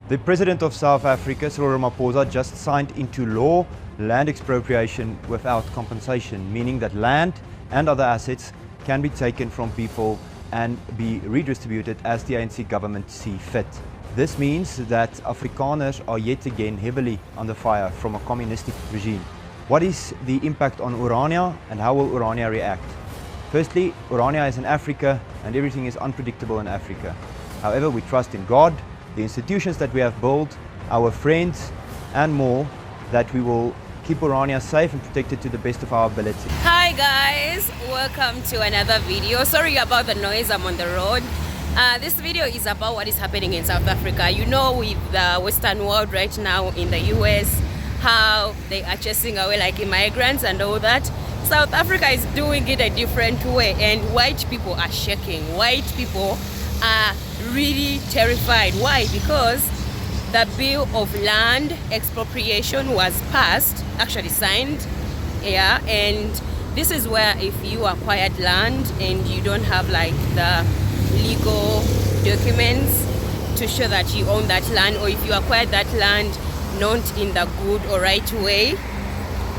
The President of South Africa, Cyril Ramaphosa, just signed into law land expropriation without compensation, meaning that land and other assets can be taken from people and be redistributed as the ANC government see fit. This means that Afrikaners are yet again heavily under fire from a communistic regime. What is the impact on Orania and how will Orania react? Firstly, Orania is in Africa and everything is unpredictable in Africa. However, we trust in God, the institutions that we have built, our friends and more, that we will keep Orania safe and protected to the best of our ability. Hi guys, welcome to another video. Sorry about the noise, I'm on the road. This video is about what is happening in South Africa. You know, with the Western world right now in the US, how they are chasing away like immigrants and all that. South Africa is doing it a different way, and white people are shaking. White people are really terrified. Why? Because the bill of land expropriation was passed, actually signed, yeah, and this is where if you acquired land and you don't have like the legal documents to show that you own that land, or if you acquired that land not in the good or right way,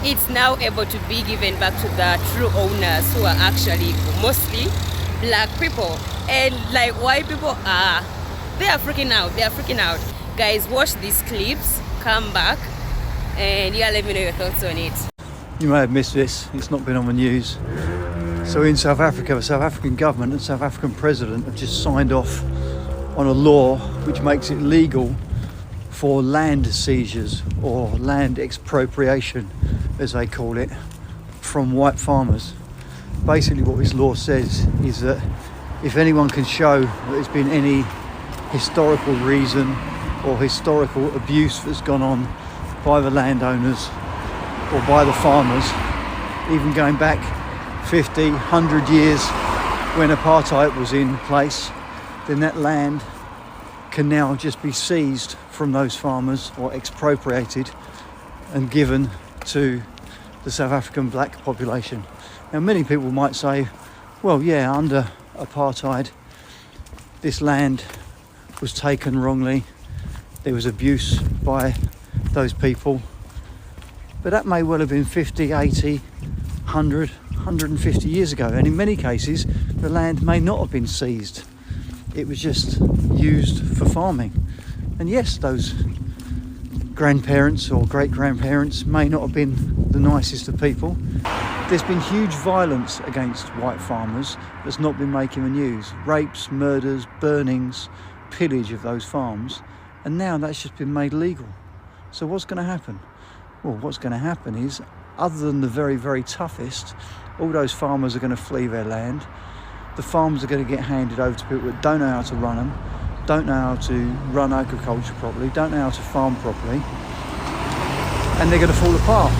it's now able to be given back to the true owners, who are actually mostly black people. And like white people are, they are freaking out. Guys, watch these clips, come back, and yeah, let me know your thoughts on it. You may have missed this, it's not been on the news. So in South Africa, the South African government and South African president have just signed off on a law which makes it legal for land seizures or land expropriation, as they call it, from white farmers. Basically what this law says is that if anyone can show that there's been any historical reason or historical abuse that's gone on by the landowners or by the farmers, even going back 50, 100 years when apartheid was in place, then that land can now just be seized from those farmers or expropriated and given to the South African black population. Now many people might say, well yeah, under apartheid this land was taken wrongly, there was abuse by those people, but that may well have been 50, 80, 100, 150 years ago, and in many cases the land may not have been seized, it was just used for farming. And yes, those grandparents or great-grandparents may not have been the nicest of people. There's been huge violence against white farmers that's not been making the news. Rapes, murders, burnings, pillage of those farms, and now that's just been made legal. So what's going to happen? Well, what's going to happen is, other than the very, very toughest, all those farmers are going to flee their land. The farms are going to get handed over to people that don't know how to run them, don't know how to run agriculture properly, don't know how to farm properly, and they're going to fall apart.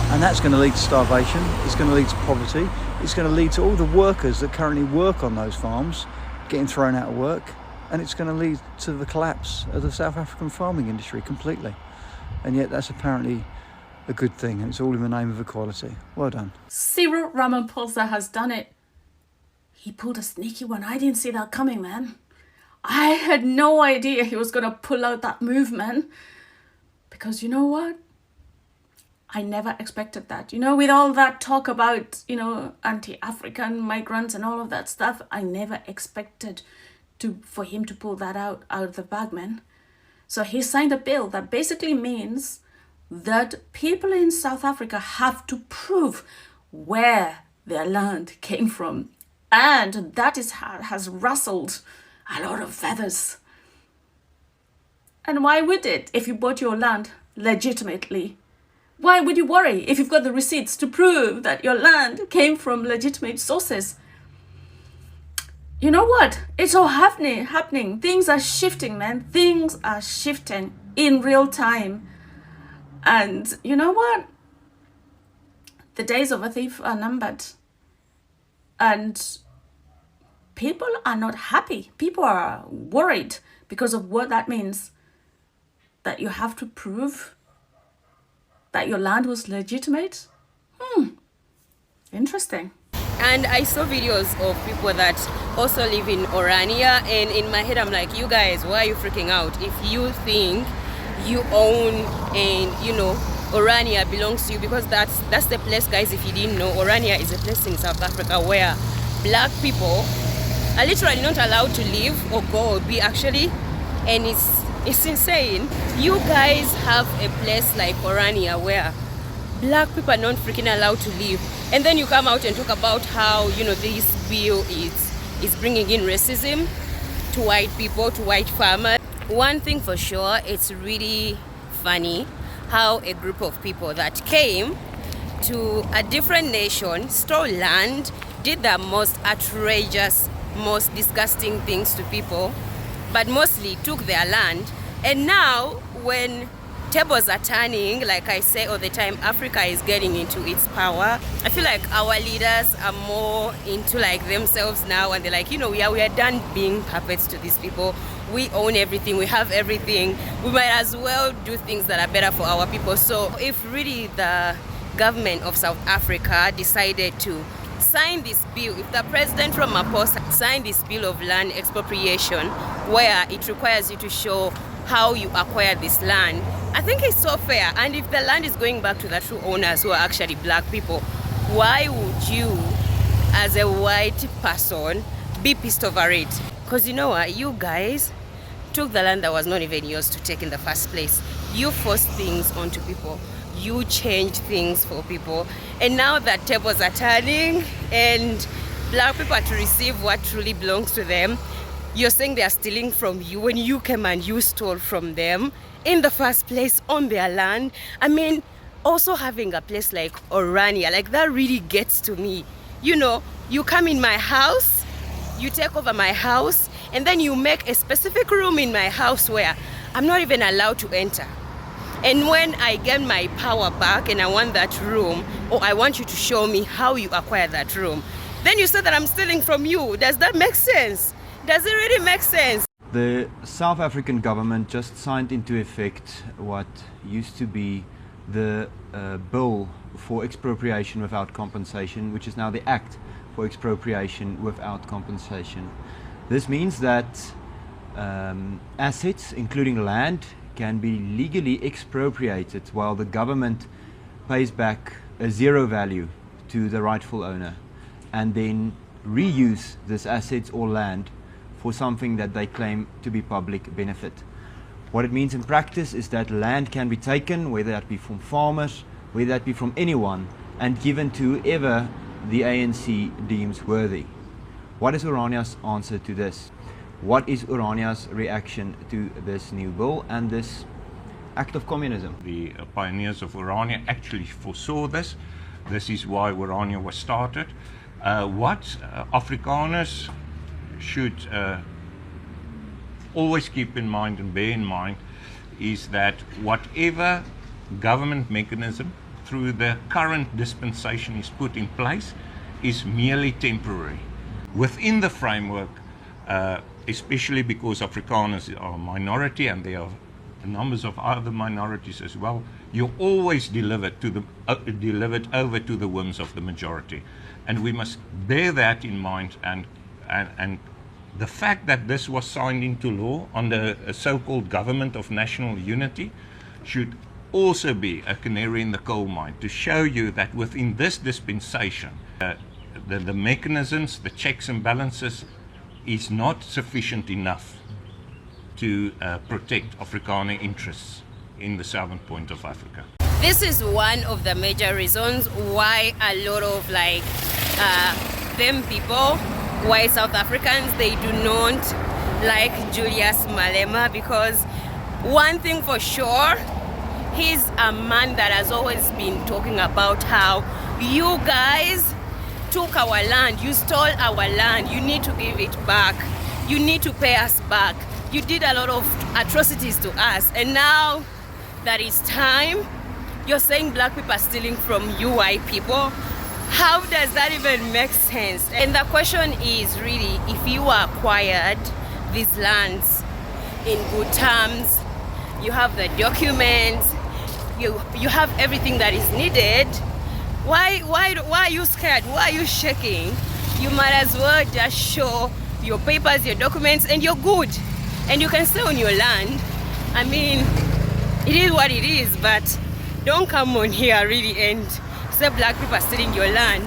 And that's going to lead to starvation, it's going to lead to poverty, it's going to lead to all the workers that currently work on those farms getting thrown out of work, and it's going to lead to the collapse of the South African farming industry completely. And yet that's apparently a good thing, and it's all in the name of equality. Well done. Cyril Ramaphosa has done it. He pulled a sneaky one. I didn't see that coming, man. I had no idea he was going to pull out that move, man. Because you know what? I never expected that. You know, with all that talk about, you know, anti-African migrants and all of that stuff, I never expected for him to pull that out of the bag, man. So he signed a bill that basically means that people in South Africa have to prove where their land came from. And that has rustled a lot of feathers. And why would it if you bought your land legitimately? Why would you worry if you've got the receipts to prove that your land came from legitimate sources? You know what? It's all happening. Things are shifting, man. Things are shifting in real time. And you know what? The days of a thief are numbered. And people are not happy. People are worried because of what that means. That you have to prove that your land was legitimate. Interesting. And I saw videos of people that also live in Orania, and in my head I'm like, you guys, why are you freaking out? If you think you own and you know Orania belongs to you, because that's the place, guys. If you didn't know, Orania is a place in South Africa where black people are literally not allowed to live or go or be actually, and it's insane. You guys have a place like Orania where black people are not freaking allowed to live, and then you come out and talk about how, you know, this bill is bringing in racism to white people, to white farmers. One thing for sure, it's really funny how a group of people that came to a different nation, stole land, did the most outrageous, most disgusting things to people, but mostly took their land. And now when tables are turning, like I say all the time, Africa is getting into its power. I feel like our leaders are more into like themselves now, and they're like, you know, we are done being puppets to these people. We own everything, we have everything. We might as well do things that are better for our people. So if really the government of South Africa decided to sign this bill, if the president from Ramaphosa signed this bill of land expropriation, where it requires you to show how you acquired this land, I think it's so fair. And if the land is going back to the true owners, who are actually black people, why would you as a white person be pissed over it? Because you know what, you guys took the land that was not even yours to take in the first place. You forced things onto people, you changed things for people, and now that tables are turning and black people are to receive what truly belongs to them, you're saying they are stealing from you when you came and you stole from them in the first place on their land. I mean, also having a place like Orania, like that really gets to me. You know, you come in my house, you take over my house, and then you make a specific room in my house where I'm not even allowed to enter. And when I get my power back and I want that room, or I want you to show me how you acquire that room, then you say that I'm stealing from you. Does that make sense? Does it really make sense? The South African government just signed into effect what used to be the bill for expropriation without compensation, which is now the Act for expropriation without compensation. This means that assets, including land, can be legally expropriated while the government pays back a zero value to the rightful owner, and then reuse this assets or land for something that they claim to be public benefit. What it means in practice is that land can be taken, whether that be from farmers, whether that be from anyone, and given to whoever the ANC deems worthy. What is Orania's answer to this? What is Orania's reaction to this new bill and this act of communism? The pioneers of Orania actually foresaw this. This is why Orania was started. What Afrikaners should always keep in mind and bear in mind is that whatever government mechanism through the current dispensation is put in place is merely temporary. Within the framework, especially because Afrikaners are a minority and there are numbers of other minorities as well, you're always delivered over to the whims of the majority. And we must bear that in mind, and the fact that this was signed into law under a so-called government of national unity should also be a canary in the coal mine to show you that within this dispensation, the mechanisms, the checks and balances is not sufficient enough to protect Afrikaner interests in the southern point of Africa. This is one of the major reasons why a lot of like them people, white South Africans, they do not like Julius Malema, because one thing for sure, he's a man that has always been talking about how you guys took our land, you stole our land, you need to give it back, you need to pay us back, you did a lot of atrocities to us, and now that it's time, you're saying black people are stealing from you white people. How does that even make sense? And the question is really, if you acquired these lands in good terms, you have the documents, you have everything that is needed, Why are you scared? Why are you shaking? You might as well just show your papers, your documents, and you're good. And you can stay on your land. I mean, it is what it is, but don't come on here really and say black people are stealing your land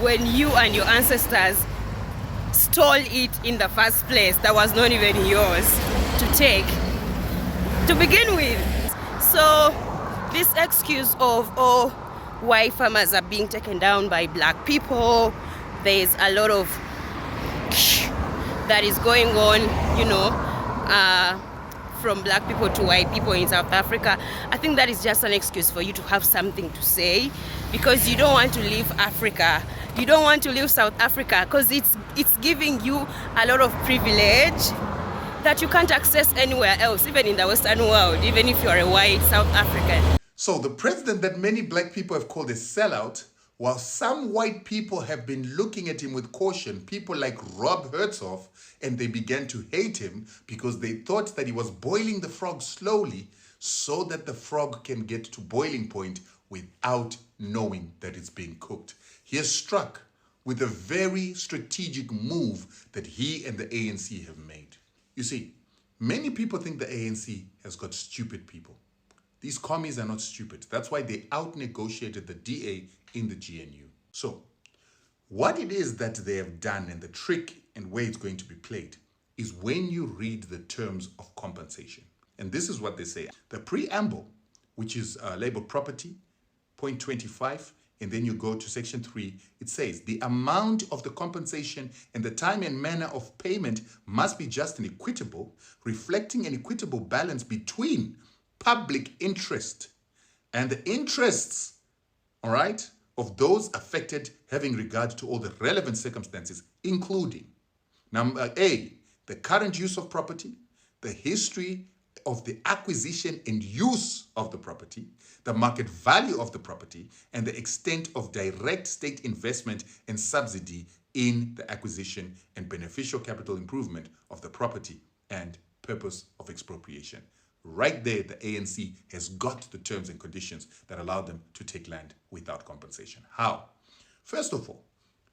when you and your ancestors stole it in the first place. That was not even yours to take to begin with. So this excuse of, oh, white farmers are being taken down by black people, there's a lot of that is going on, you know, from black people to white people in South Africa. I think that is just an excuse for you to have something to say, because you don't want to leave Africa. You don't want to leave South Africa because it's giving you a lot of privilege that you can't access anywhere else, even in the Western world, even if you're a white South African. So the president that many black people have called a sellout, while some white people have been looking at him with caution, people like Rob Hertzhoff, and they began to hate him because they thought that he was boiling the frog slowly so that the frog can get to boiling point without knowing that it's being cooked. He has struck with a very strategic move that he and the ANC have made. You see, many people think the ANC has got stupid people. These commies are not stupid. That's why they out-negotiated the DA in the GNU. So, what it is that they have done and the trick and way it's going to be played is when you read the terms of compensation. And this is what they say. The preamble, which is labeled property, point 25, and then you go to section 3, it says, the amount of the compensation and the time and manner of payment must be just and equitable, reflecting an equitable balance between public interest and the interests, all right, of those affected, having regard to all the relevant circumstances, including number A, the current use of property, the history of the acquisition and use of the property, the market value of the property, and the extent of direct state investment and subsidy in the acquisition and beneficial capital improvement of the property and purpose of expropriation. Right there, the ANC has got the terms and conditions that allow them to take land without compensation. How? First of all,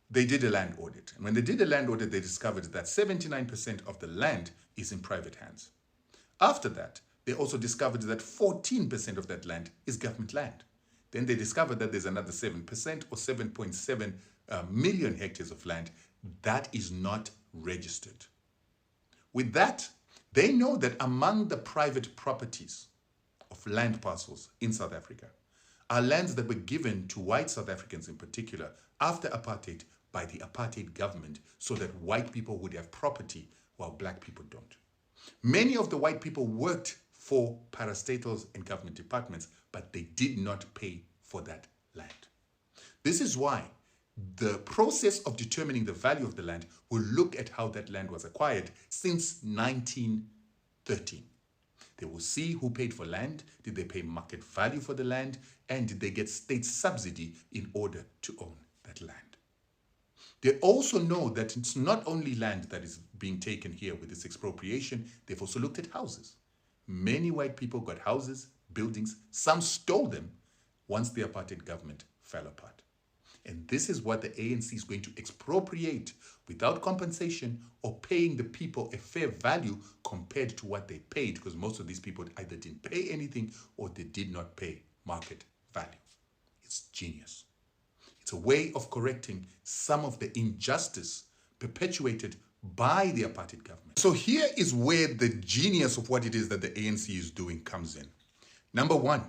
they did a land audit. And when they did a land audit, they discovered that 79% of the land is in private hands. After that, they also discovered that 14% of that land is government land. Then they discovered that there's another 7% or 7.7 million hectares of land that is not registered. With that, they know that among the private properties of land parcels in South Africa are lands that were given to white South Africans in particular after apartheid by the apartheid government so that white people would have property while black people don't. Many of the white people worked for parastatals and government departments, but they did not pay for that land. This is why the process of determining the value of the land will look at how that land was acquired since 1913. They will see who paid for land, did they pay market value for the land, and did they get state subsidy in order to own that land. They also know that it's not only land that is being taken here with this expropriation, they've also looked at houses. Many white people got houses, buildings, some stole them once the apartheid government fell apart. And this is what the ANC is going to expropriate without compensation or paying the people a fair value compared to what they paid, because most of these people either didn't pay anything or they did not pay market value. It's genius. It's a way of correcting some of the injustice perpetuated by the apartheid government. So here is where the genius of what it is that the ANC is doing comes in. Number one,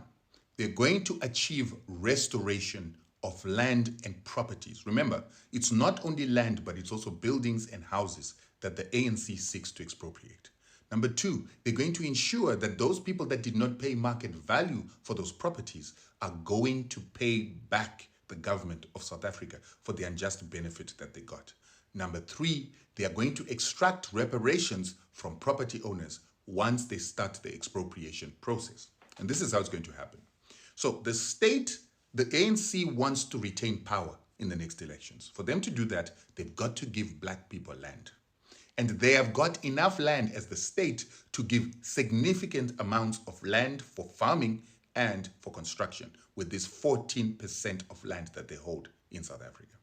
they're going to achieve restoration of land and properties. Remember, it's not only land, but it's also buildings and houses that the ANC seeks to expropriate. Number two, they're going to ensure that those people that did not pay market value for those properties are going to pay back the government of South Africa for the unjust benefit that they got. Number three, they are going to extract reparations from property owners once they start the expropriation process. And this is how it's going to happen. So the ANC wants to retain power in the next elections. For them to do that, they've got to give black people land. And they have got enough land as the state to give significant amounts of land for farming and for construction with this 14% of land that they hold in South Africa.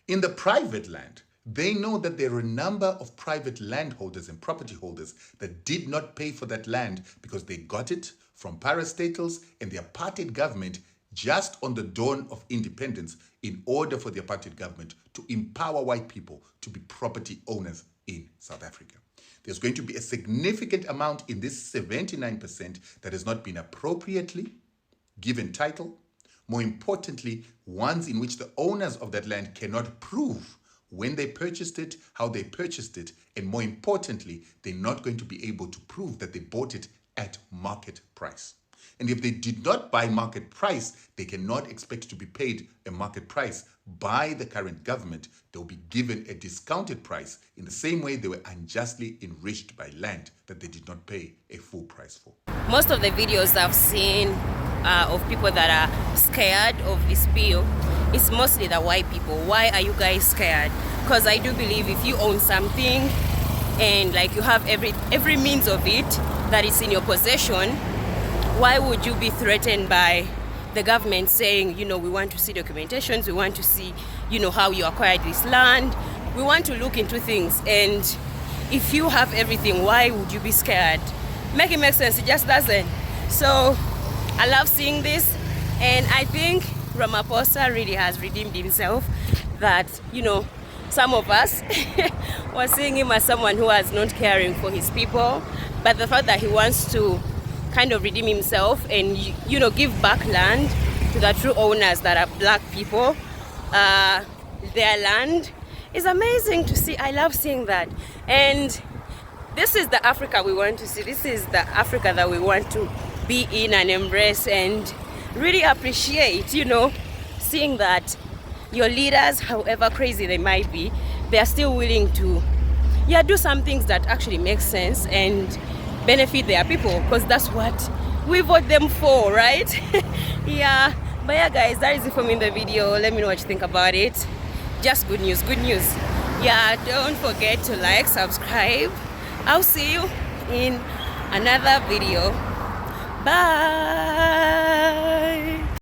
In the private land, they know that there are a number of private landholders and property holders that did not pay for that land because they got it from parastatals and the apartheid government just on the dawn of independence in order for the apartheid government to empower white people to be property owners in South Africa. There's going to be a significant amount in this 79% that has not been appropriately given title. More importantly, ones in which the owners of that land cannot prove when they purchased it, how they purchased it, and more importantly, they're not going to be able to prove that they bought it at market price. And if they did not buy market price, they cannot expect to be paid a market price by the current government. They'll be given a discounted price in the same way they were unjustly enriched by land that they did not pay a full price for. Most of the videos I've seen of people that are scared of this bill, it's mostly the white people. Why are you guys scared? Because I do believe if you own something and like you have every means of it that is in your possession, why would you be threatened by the government saying, you know, we want to see documentations, we want to see, you know, how you acquired this land, we want to look into things. And if you have everything, why would you be scared? Make it make sense, it just doesn't. So I love seeing this, and I think Ramaphosa really has redeemed himself, that, you know, some of us were seeing him as someone who was not caring for his people, but the fact that he wants to kind of redeem himself and, you know, give back land to the true owners that are black people, their land, is amazing to see. I love seeing that. And this is the Africa we want to see. This is the Africa that we want to be in and embrace and really appreciate, you know, seeing that your leaders, however crazy they might be, they are still willing to, yeah, do some things that actually make sense and benefit their people, because that's what we vote them for, right? Yeah, but yeah guys, that is it for me in the video. Let me know what you think about it. Just good news, good news. Yeah, don't forget to like, subscribe. I'll see you in another video. Bye.